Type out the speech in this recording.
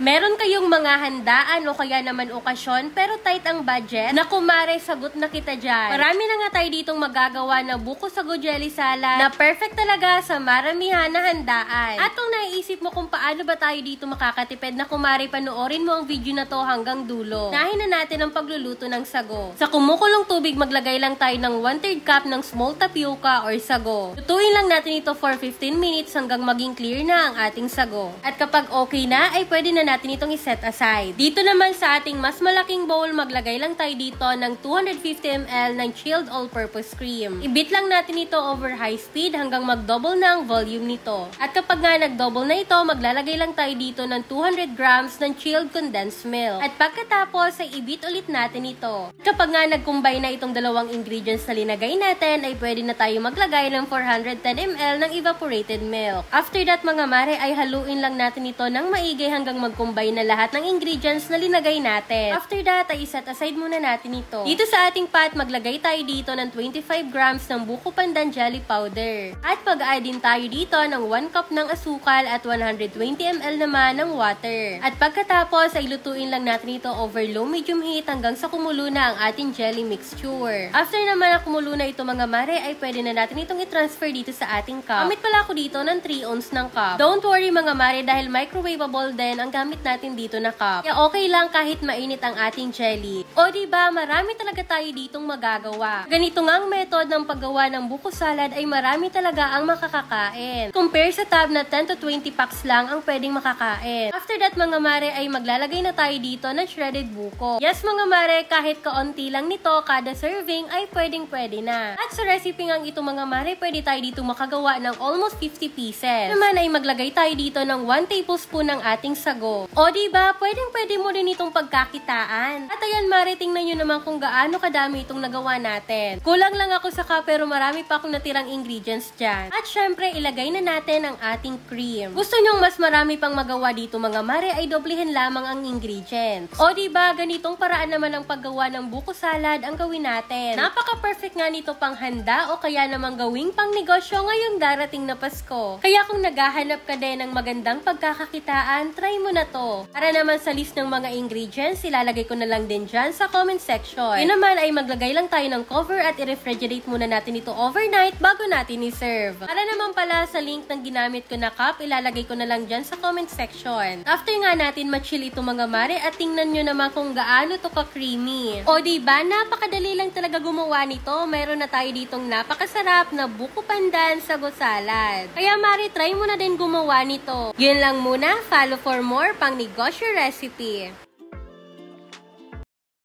Meron kayong mga handaan o kaya naman okasyon pero tight ang budget? Na kumare, sagot na kita dyan. Marami na nga tayo ditong magagawa na buko sago jelly salad na perfect talaga sa maramihan na handaan. At kung naiisip mo kung paano ba tayo dito makakatipid na kumare, panoorin mo ang video na to hanggang dulo. Nahin na natin ang pagluluto ng sago. Sa kumukulong tubig, maglagay lang tayo ng 1/3 cup ng small tapioca or sago. Lutuin lang natin ito for 15 minutes hanggang maging clear na ang ating sago. At kapag okay na, ay pwede na natin itong iset aside. Dito naman sa ating mas malaking bowl, maglagay lang tayo dito ng 250 ml ng chilled all-purpose cream. Ibit lang natin ito over high speed hanggang mag-double na ang volume nito. At kapag nga nag-double na ito, maglalagay lang tayo dito ng 200 grams ng chilled condensed milk. At pagkatapos, ay ibit ulit natin ito. Kapag nga nag-combine na itong dalawang ingredients na linagay natin, ay pwede na tayo maglagay ng 410 ml ng evaporated milk. After that mga mare, ay haluin lang natin ito ng maigi hanggang mag-combine na lahat ng ingredients na linagay natin. After that, ay iset aside muna natin ito. Dito sa ating pot, maglagay tayo dito ng 25 grams ng buko pandan jelly powder. At pag-add din tayo dito ng 1 cup ng asukal at 120 ml naman ng water. At pagkatapos, ay lutuin lang natin ito over low-medium heat hanggang sa kumulo na ang ating jelly mixture. After naman na kumulo na ito mga mare, ay pwede na natin itong i-transfer dito sa ating cup. Gamit pala ako dito ng 3 ounce ng cup. Don't worry mga mare, dahil microwavable din ang gamit natin dito na cup. Kaya okay lang kahit mainit ang ating jelly. O diba, marami talaga tayo ditong magagawa. Ganito nga ang method ng paggawa ng buko salad, ay marami talaga ang makakakain. Compare sa tab na 10 to 20 packs lang ang pwedeng makakain. After that mga mare, ay maglalagay na tayo dito ng shredded buko. Yes mga mare, kahit kaunti lang nito kada serving ay pwedeng-pwede na. At sa recipe nga ito mga mare, pwede tayo dito makagawa ng almost 50 pieces. Naman ay maglagay tayo dito ng 1 tablespoon ng ating sago. O diba, pwedeng-pwede mo rin itong pagkakitaan. At ayan mare, tingnan nyo naman kung gaano kadami itong nagawa natin. Kulang lang ako sa cup pero marami pa akong natirang ingredients dyan. At syempre, ilagay na natin ang ating cream. Gusto nyong mas marami pang magawa dito mga mare, ay doblehin lamang ang ingredients. O diba, ganitong paraan naman ang paggawa ng buko salad ang gawin natin. Napaka-perfect nga nito pang handa o kaya namang gawing pang negosyo ngayong darating na Pasko. Kaya kung naghahanap ka din ng magandang pagkakakitaan, try mo na to. Para naman sa list ng mga ingredients, ilalagay ko na lang din dyan sa comment section. Yun naman ay maglagay lang tayo ng cover at i-refrigerate muna natin ito overnight bago natin i-serve. Para naman pala sa link ng ginamit ko na cup, ilalagay ko na lang dyan sa comment section. After nga natin ma-chill ito mga mare, at tingnan nyo naman kung gaano to ka-creamy. O diba, napakadali lang talaga gumawa nito. Meron na tayo ditong napakasarap na buko pandan sago salad. Kaya mare, try mo na din gumawa nito. Yun lang muna, follow for more pang negosyo recipe.